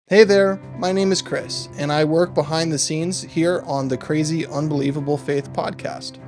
Hey there, my name is Chris, and I work behind the scenes here on the Crazy Unbelievable Faith podcast.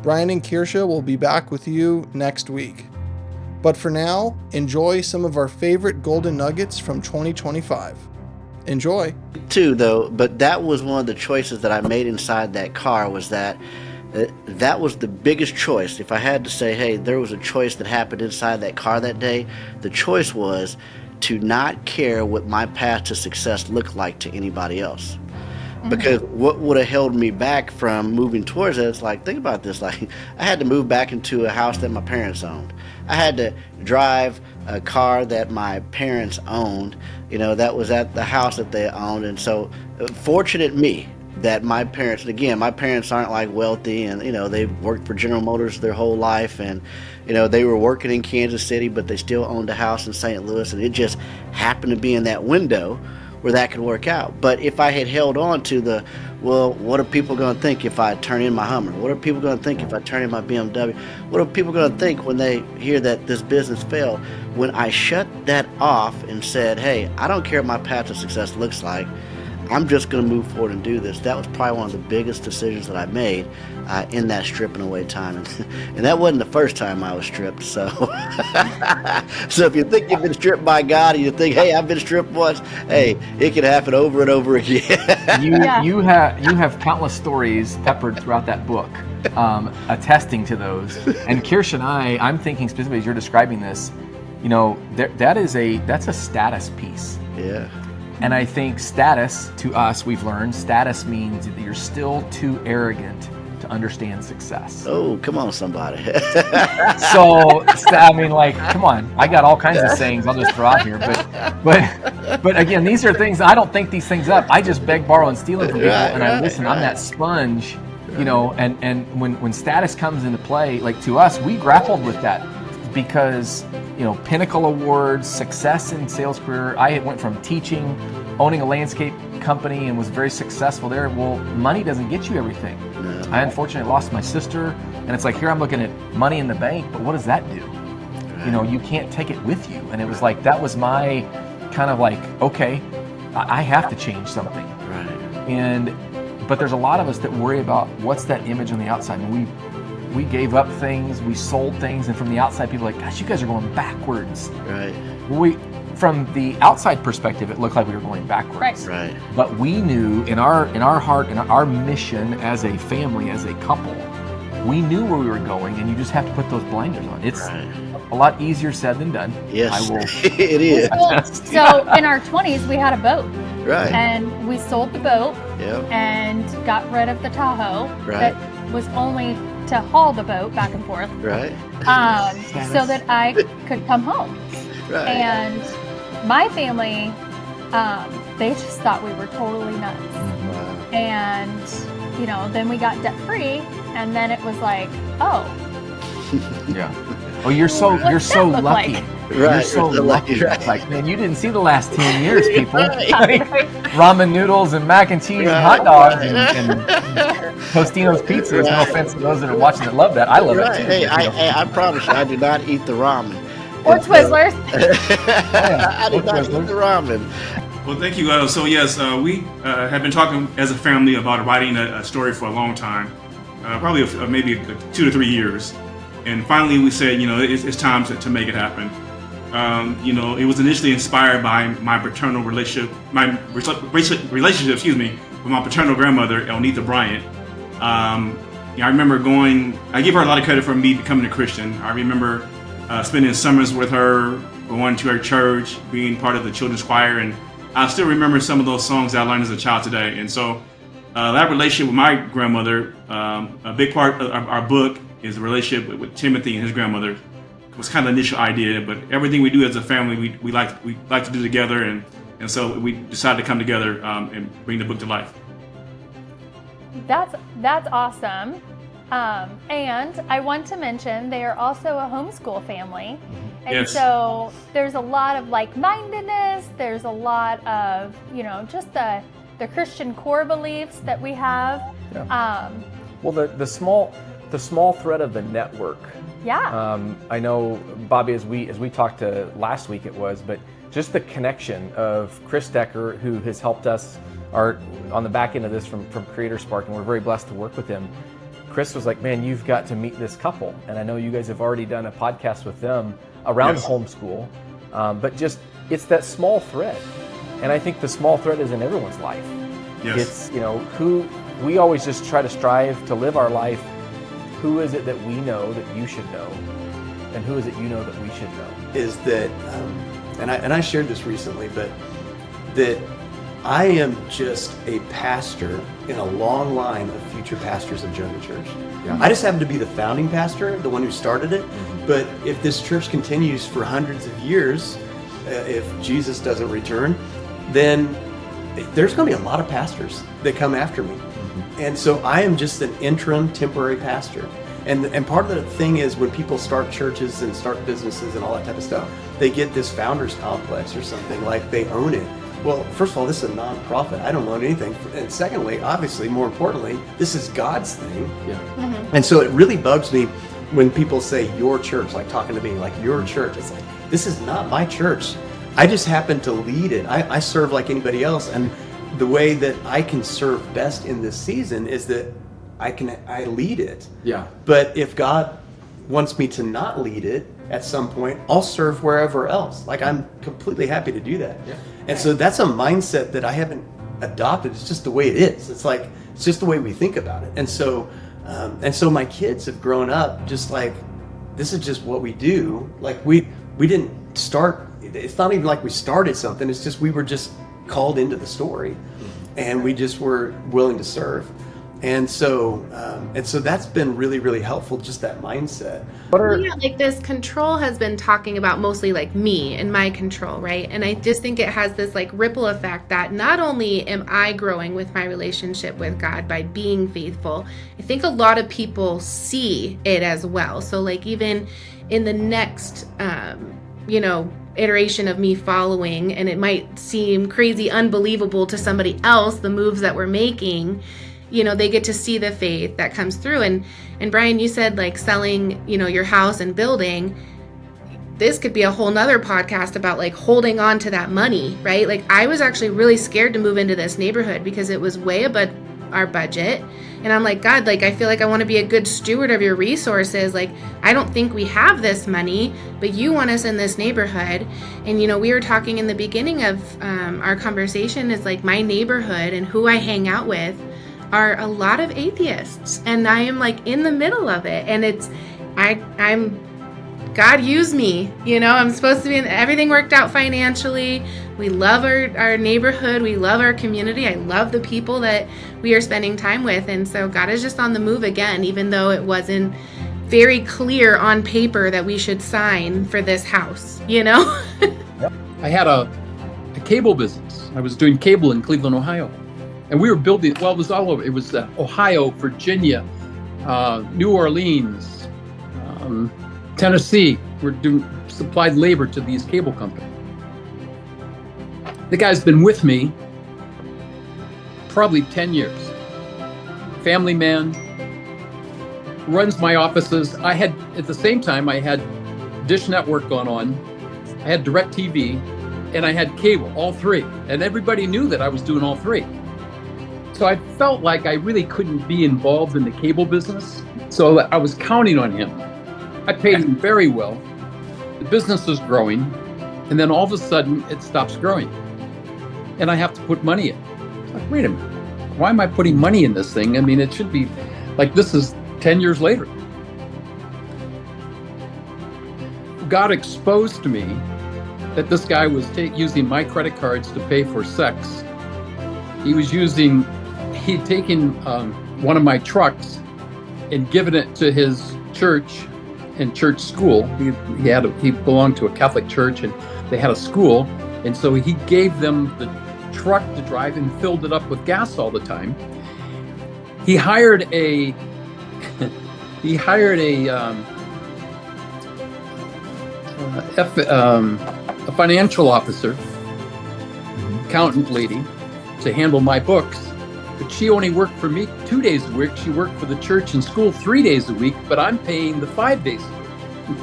Brian and Kersha will be back with you next week. But for now, enjoy some of our favorite golden nuggets from 2025. Enjoy. Too, though, but that was one of the choices that I made inside that car was that was the biggest choice. If I had to say, hey, there was a choice that happened inside that car that day, the choice was to not care what my path to success looked like to anybody else. Because what would have held me back from moving towards it, it's like, think about this, like I had to move back into a house that my parents owned. I had to drive a car that my parents owned, that was at the house that they owned. And so fortunate me that my parents, and again, my parents aren't like wealthy, and they've worked for General Motors their whole life, and they were working in Kansas City, but they still owned a house in St. Louis, and it just happened to be in that window where that could work out. But if I had held on to what are people going to think if I turn in my Hummer? What are people going to think if I turn in my BMW? What are people going to think when they hear that this business failed? When I shut that off and said, hey, I don't care what my path to success looks like, I'm just going to move forward and do this. That was probably one of the biggest decisions that I made in that stripping away time. And that wasn't the first time I was stripped. So so if you think you've been stripped by God and you think, hey, I've been stripped once, hey, it can happen over and over again. You have countless stories peppered throughout that book attesting to those. And Kersha and I'm thinking specifically as you're describing this, that's a status piece. Yeah. And I think status, to us, we've learned, status means that you're still too arrogant to understand success. Oh, come on, somebody. So, I mean, come on. I got all kinds of sayings I'll just throw out here. But again, these are things, I don't think these things up. I just beg, borrow, and steal them from people. And I listen, I'm that sponge, and when status comes into play, like to us, we grappled with that. Because, Pinnacle Awards, success in sales career. I went from teaching, owning a landscape company, and was very successful there. Well, money doesn't get you everything. No. I unfortunately lost my sister, and it's like, here I'm looking at money in the bank, but what does that do? Right. You can't take it with you. And it was like, that was my kind of like, okay, I have to change something. Right. But there's a lot of us that worry about what's that image on the outside. And we gave up things, we sold things, and from the outside, people are like, gosh, you guys are going backwards. Right. From the outside perspective, it looked like we were going backwards. Right. But we knew in our heart, in our mission as a family, as a couple, we knew where we were going, and you just have to put those blinders on. It's a lot easier said than done. Yes, it is. Well, so in our 20s, we had a boat. Right. And we sold the boat. Yep. And got rid of the Tahoe. Right. That was only to haul the boat back and forth. Right. So that I could come home. Right. And my family, they just thought we were totally nuts. Wow. And, then we got debt free, and then it was like, oh. Yeah. Oh, you're so lucky. Like? Right. You're so lucky. Right. Like, man, you didn't see the last 10 years, people. Right. Ramen noodles and mac and cheese and hot dogs and Tostino's pizzas. No offense to those that are watching that love that. I love it too. Hey, I promise you, I do not eat the ramen. Or Twizzlers. I do not eat the ramen. Well, thank you. We have been talking as a family about writing a story for a long time, probably maybe 2 to 3 years. And finally, we said, it's time to make it happen. It was initially inspired by my paternal relationship, with my paternal grandmother, Elnitha Bryant. I remember I give her a lot of credit for me becoming a Christian. I remember spending summers with her, going to her church, being part of the children's choir, and I still remember some of those songs that I learned as a child today. And so that relationship with my grandmother, a big part of our book is the relationship with Timothy and his grandmother. It was kind of the initial idea, but everything we do as a family, we like to do together, and so we decided to come together and bring the book to life. That's awesome. And I want to mention they are also a homeschool family. And yes. So there's a lot of like-mindedness. There's a lot of, just the Christian core beliefs that we have. Yeah. Well, the small thread of the network. Yeah. I know, Bobby, as we talked to last week, but just the connection of Chris Decker, who has helped us on the back end of this from Creator Spark, and we're very blessed to work with him. Chris was like, man, you've got to meet this couple. And I know you guys have already done a podcast with them around homeschool, but just, it's that small thread. And I think the small thread is in everyone's life. Yes. It's, who we always just try to strive to live our life. Who is it that we know that you should know? And who is it you know that we should know? Is that, and I shared this recently, but that I am just a pastor in a long line of future pastors of Jonah Church. Yeah. I just happen to be the founding pastor, the one who started it. Mm-hmm. But if this church continues for hundreds of years, if Jesus doesn't return, then there's going to be a lot of pastors that come after me. Mm-hmm. And so I am just an interim, temporary pastor. And part of the thing is when people start churches and start businesses and all that type of stuff, they get this founder's complex or something, like they own it. Well, first of all, this is a nonprofit. I don't own anything. And secondly, obviously, more importantly, this is God's thing. Yeah. Mm-hmm. And so it really bugs me when people say your church, like talking to me, like your church. It's like, this is not my church. I just happen to lead it. I serve like anybody else. And the way that I can serve best in this season is that I lead it. Yeah. But if God wants me to not lead it at some point, I'll serve wherever else. Like, I'm completely happy to do that. Yeah. And so that's a mindset that I haven't adopted. It's just the way it is. It's like, it's just the way we think about it. And so my kids have grown up just like, this is just what we do. Like, we didn't start, it's not even like we started something. It's just, we were just called into the story, and we just were willing to serve. And so that's been really, really helpful, just that mindset. Like this control has been talking about mostly like me and my control, right? And I just think it has this like ripple effect that not only am I growing with my relationship with God by being faithful, I think a lot of people see it as well. So like even in the next, iteration of me following, and it might seem crazy, unbelievable to somebody else, the moves that we're making, they get to see the faith that comes through. And Brian, you said like selling, your house and building. This could be a whole nother podcast about like holding on to that money, right? Like I was actually really scared to move into this neighborhood because it was way above our budget. And I'm like, God, like, I feel like I want to be a good steward of your resources. Like, I don't think we have this money, but you want us in this neighborhood. And, we were talking in the beginning of our conversation is like my neighborhood and who I hang out with are a lot of atheists, and I am like in the middle of it, and I'm God used me, I'm supposed to be everything worked out financially. We love our neighborhood, we love our community, I love the people that we are spending time with, and so God is just on the move again, even though it wasn't very clear on paper that we should sign for this house, I had a cable business. I was doing cable in Cleveland, Ohio. And we were building, it was all over. It was Ohio, Virginia, New Orleans, Tennessee. We're doing supplied labor to these cable companies. The guy's been with me probably 10 years. Family man, runs my offices. At the same time, I had Dish Network going on. I had DirecTV, and I had cable, all three. And everybody knew that I was doing all three. So I felt like I really couldn't be involved in the cable business. So I was counting on him. I paid him very well. The business was growing. And then all of a sudden it stops growing. And I have to put money in. It's like, wait a minute. Why am I putting money in this thing? I mean, it should be like, this is 10 years later. God exposed to me that this guy was using my credit cards to pay for sex. He'd taken one of my trucks and given it to his church and church school. He belonged to a Catholic church, and they had a school. And so he gave them the truck to drive and filled it up with gas all the time. He hired a financial officer, accountant lady, to handle my books. But she only worked for me 2 days a week. She worked for the church and school 3 days a week, but I'm paying the 5 days a week.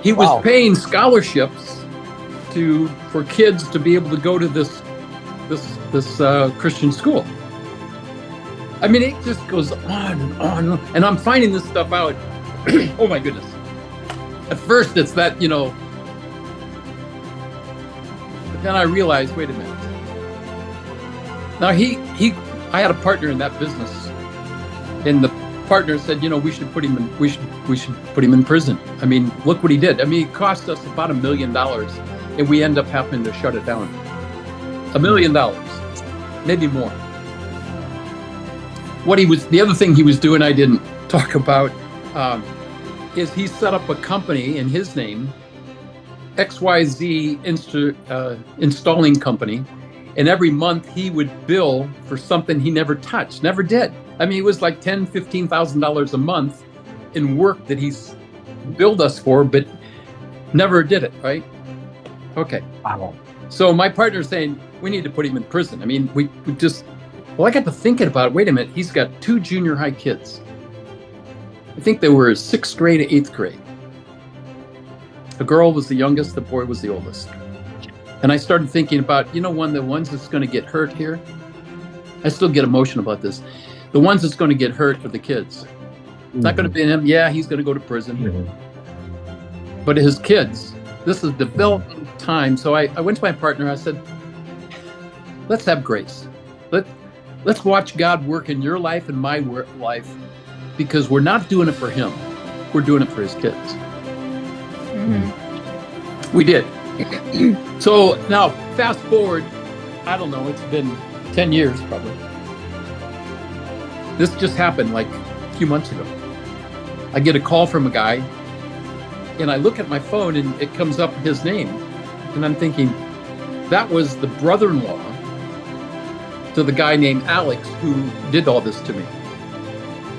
He was Wow. paying scholarships for kids to be able to go to this Christian school. I mean, it just goes on and on, and I'm finding this stuff out. Oh my goodness! At first, it's that, but then I realized, wait a minute. Now I had a partner in that business, and the partner said, we should put him in prison. I mean, look what he did. I mean, it cost us about $1 million, and we end up having to shut it down. $1 million, maybe more. The other thing he was doing, I didn't talk about, is he set up a company in his name, XYZ Installing Company, and every month he would bill for something he never touched, never did. I mean, it was like $10,000, $15,000 a month in work that he's billed us for, but never did it, right? Okay. Wow. So my partner's saying, we need to put him in prison. I mean, I got to thinking about it. Wait a minute, he's got 2 junior high kids. I think they were 6th grade to 8th grade. The girl was the youngest, the boy was the oldest. And I started thinking about, the ones that's going to get hurt here. I still get emotional about this. The ones that's going to get hurt are the kids. It's not going to be him. Yeah, he's going to go to prison. Mm-hmm. But his kids, this is developing time. So I went to my partner. I said, let's have grace. Let's watch God work in your life and my life, because we're not doing it for him. We're doing it for his kids. Mm-hmm. We did. So now, fast forward, I don't know, it's been 10 years probably. This just happened like a few months ago. I get a call from a guy, and I look at my phone, and it comes up his name. And I'm thinking, that was the brother-in-law to the guy named Alex who did all this to me.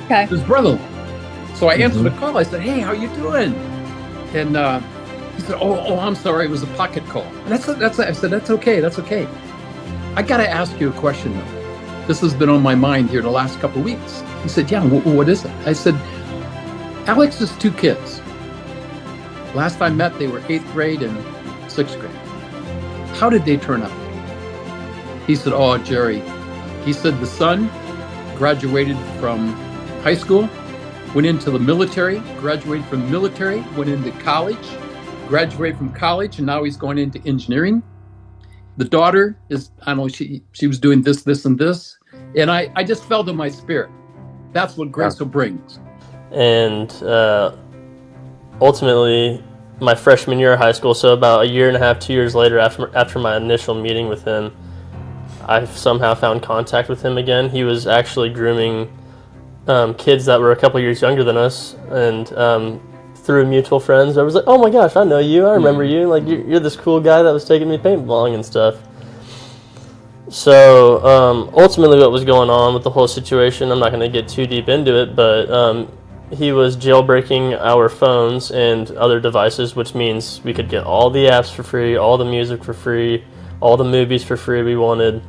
Okay. His brother-in-law. So I answered the call. I said, hey, how you doing? And he said, oh, I'm sorry. It was a pocket call. And I said, that's okay. I got to ask you a question, though. This has been on my mind here the last couple of weeks. He said, yeah, what is it? I said, Alex has 2 kids. Last I met, they were 8th grade and 6th grade. How did they turn out? He said, oh, Jerry. He said the son graduated from high school, went into the military, graduated from the military, went into college, graduated from college, and now he's going into engineering. The daughter is, I don't know, she was doing this, and this. And I just felt in my spirit. That's what grace will bring. And ultimately, my freshman year of high school, so about 1.5 years, 2 years later, after my initial meeting with him, I somehow found contact with him again. He was actually grooming kids that were a couple years younger than us, and through mutual friends, I was like, oh my gosh, I know you, I remember you, like you're this cool guy that was taking me paintballing and stuff. So ultimately what was going on with the whole situation, I'm not going to get too deep into it, but he was jailbreaking our phones and other devices, which means we could get all the apps for free, all the music for free, all the movies for free we wanted.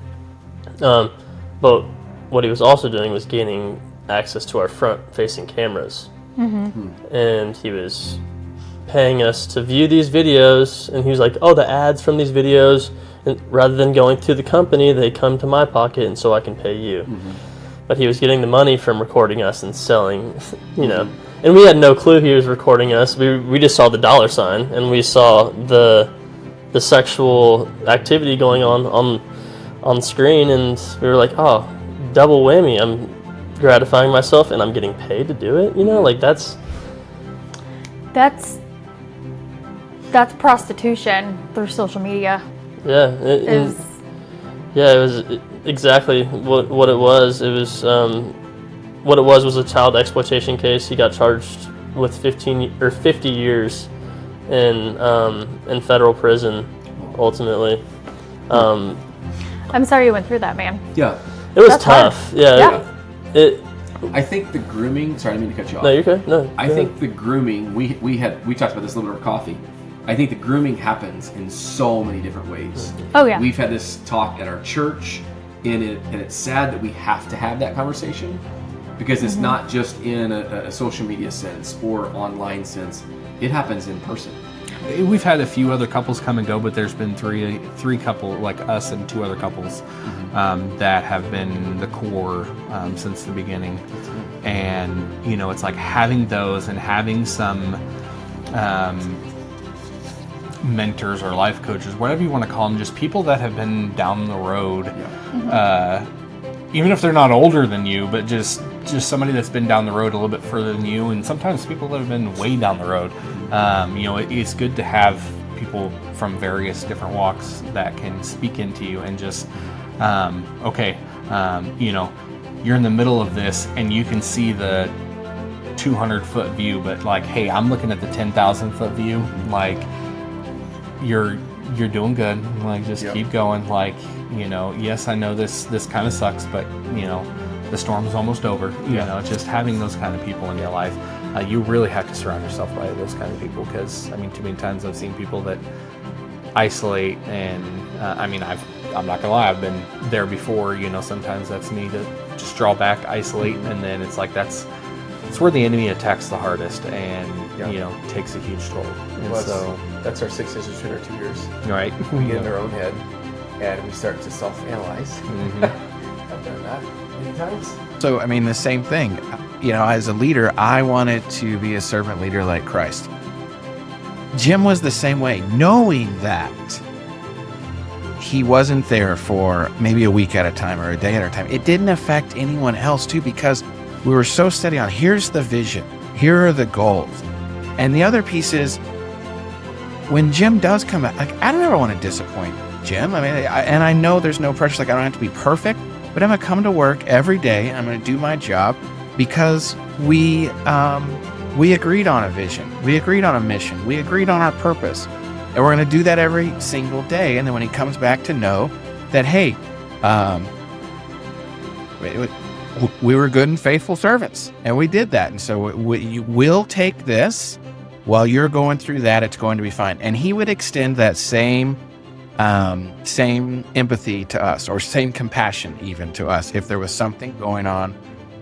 But what he was also doing was gaining access to our front-facing cameras. Mm-hmm. And he was paying us to view these videos, and he was like, oh, the ads from these videos, and rather than going to the company, they come to my pocket, and so I can pay you. Mm-hmm. But he was getting the money from recording us and selling, and we had no clue he was recording us. We just saw the dollar sign, and we saw the sexual activity going on screen, and we were like, oh, double whammy. I'm gratifying myself and I'm getting paid to do it, like that's prostitution through social media. It was exactly what it was. It was what it was a child exploitation case. He got charged with 50 years in federal prison ultimately. I'm sorry you went through that, man. Yeah. It was That's tough. hard. Yeah. I think the grooming. Sorry, I didn't mean to cut you off. No, you're good. No. I think the grooming. We talked about this a little bit over coffee. I think the grooming happens in so many different ways. Oh yeah. We've had this talk at our church, and it's sad that we have to have that conversation because it's not just in a social media sense or online sense. It happens in person. we've had a few other couples come and go, but there's been three couple like us and two other couples that have been the core since the beginning. And it's like having those and having some mentors or life coaches, whatever you want to call them, just people that have been down the road, even if they're not older than you, but just somebody that's been down the road a little bit further than you, and sometimes people that have been way down the road. It's good to have people from various different walks that can speak into you and just, you're in the middle of this and you can see the 200-foot view, but like, hey, I'm looking at the 10,000-foot view. Like, you're doing good. Like, just keep going. Like, yes, I know this kind of sucks, but the storm is almost over. Just having those kind of people in your life, you really have to surround yourself by those kind of people, because too many times I've seen people that isolate, and I'm not gonna lie, I've been there before. Sometimes that's me to just draw back, isolate, and then it's like it's where the enemy attacks the hardest, and takes a huge toll. And so that's our 6 years between our 2 years. Right, we get in our own head, and we start to self-analyze. I've done that many times. So the same thing. As a leader, I wanted to be a servant leader like Christ. Jim was the same way, knowing that he wasn't there for maybe a week at a time or a day at a time. It didn't affect anyone else too, because we were so steady on, here's the vision, here are the goals. And the other piece is, when Jim does come back, like, I don't ever want to disappoint Jim. And I know there's no pressure, like I don't have to be perfect, but I'm going to come to work every day. I'm going to do my job, because we agreed on a vision. We agreed on a mission. We agreed on our purpose. And we're going to do that every single day. And then when he comes back to know that, hey, we were good and faithful servants, and we did that. And so you will take this while you're going through that. It's going to be fine. And he would extend that same empathy to us, or same compassion even to us, if there was something going on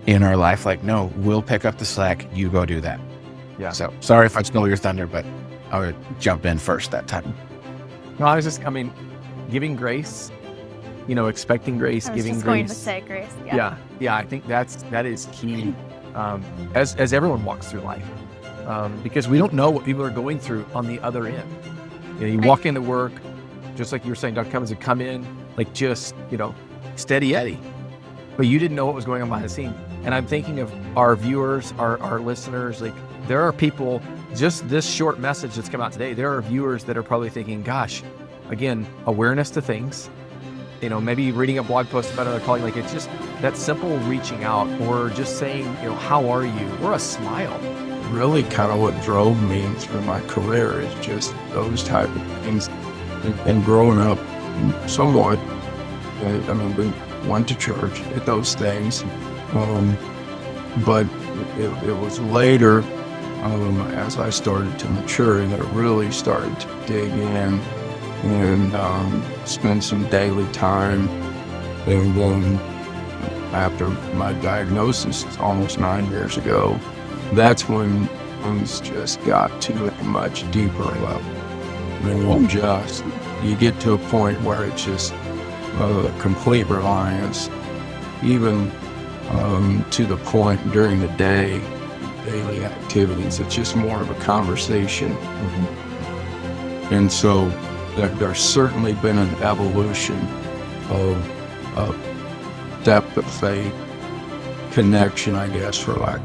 in our life. Like, no, we'll pick up the slack. You go do that. Yeah. So sorry if I stole your thunder, but I would jump in first that time. No, I was just, giving grace, expecting grace, giving grace. Going to say grace. Yeah. I think that is key, as everyone walks through life, because we don't know what people are going through on the other end. You walk into work, just like you were saying, Dr. Cummins, would come in, like, just, steady Eddie, but you didn't know what was going on behind the scene. And I'm thinking of our viewers, our listeners. Like, there are people, just this short message that's come out today, there are viewers that are probably thinking, gosh, again, awareness to things, maybe reading a blog post about another colleague. Like, it's just that simple reaching out, or just saying, how are you, or a smile. Really kind of what drove me through my career is just those type of things. And growing up somewhat, we went to church at those things, but it was later, as I started to mature, that I really started to dig in and spend some daily time. And after my diagnosis almost 9 years ago, that's when things just got to a much deeper level. You get to a point where it's just complete reliance, even to the point during the day, daily activities, it's just more of a conversation. And so there's certainly been an evolution of depth of faith, connection, I guess, for lack.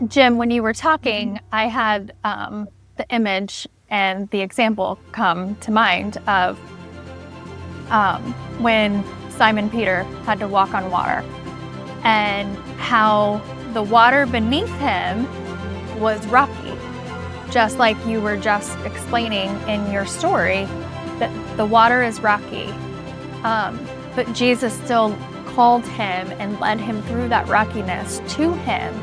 Jim, when you were talking, I had the image and the example come to mind of when Simon Peter had to walk on water, and how the water beneath him was rocky, just like you were just explaining in your story, that the water is rocky, but Jesus still called him and led him through that rockiness to him.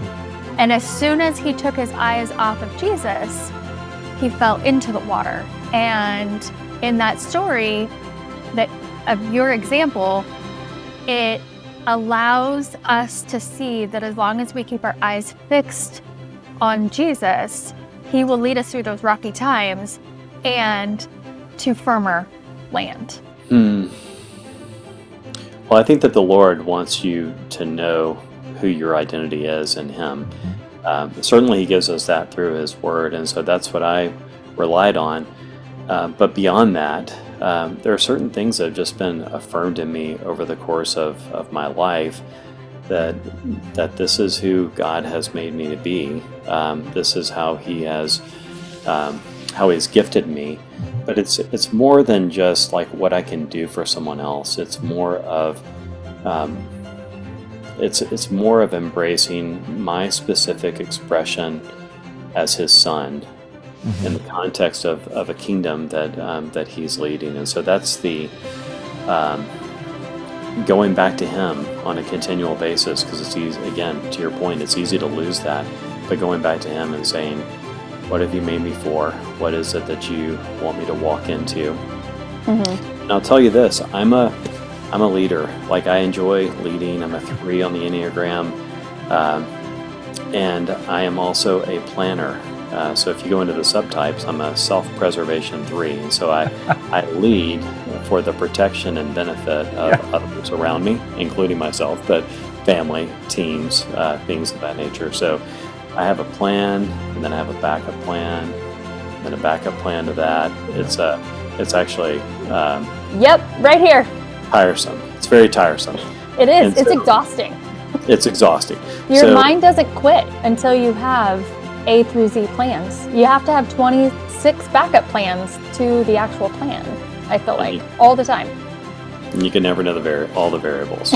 And as soon as he took his eyes off of Jesus, he fell into the water. And in that story, that of your example, it allows us to see that as long as we keep our eyes fixed on Jesus, He will lead us through those rocky times and to firmer land. Well, I think that the Lord wants you to know who your identity is in Him. Certainly, He gives us that through His Word, and so that's what I relied on. But beyond that, there are certain things that have just been affirmed in me over the course of my life, that this is who God has made me to be. This is how He has gifted me. But it's more than just like what I can do for someone else. It's more of it's more of embracing my specific expression as His son in the context of a kingdom that He's leading. And so that's the going back to Him on a continual basis, because it's easy, again, to your point, it's easy to lose that, but going back to Him and saying, what have you made me for? What is it that you want me to walk into? And I'll tell you this, I'm a leader. Like, I enjoy leading. I'm a 3 on the Enneagram, and I am also a planner. So if you go into the subtypes, I'm a self-preservation 3, and so I lead for the protection and benefit of others around me, including myself, but family, teams, things of that nature. So I have a plan, and then I have a backup plan, and then a backup plan to that. It's actually Yep, right here. tiresome. It's very tiresome. It is. And It's so- exhausting. It's exhausting. Your So- mind doesn't quit until you have A through Z plans. You have to have 26 backup plans to the actual plan, I feel like, all the time. You can never know all the variables.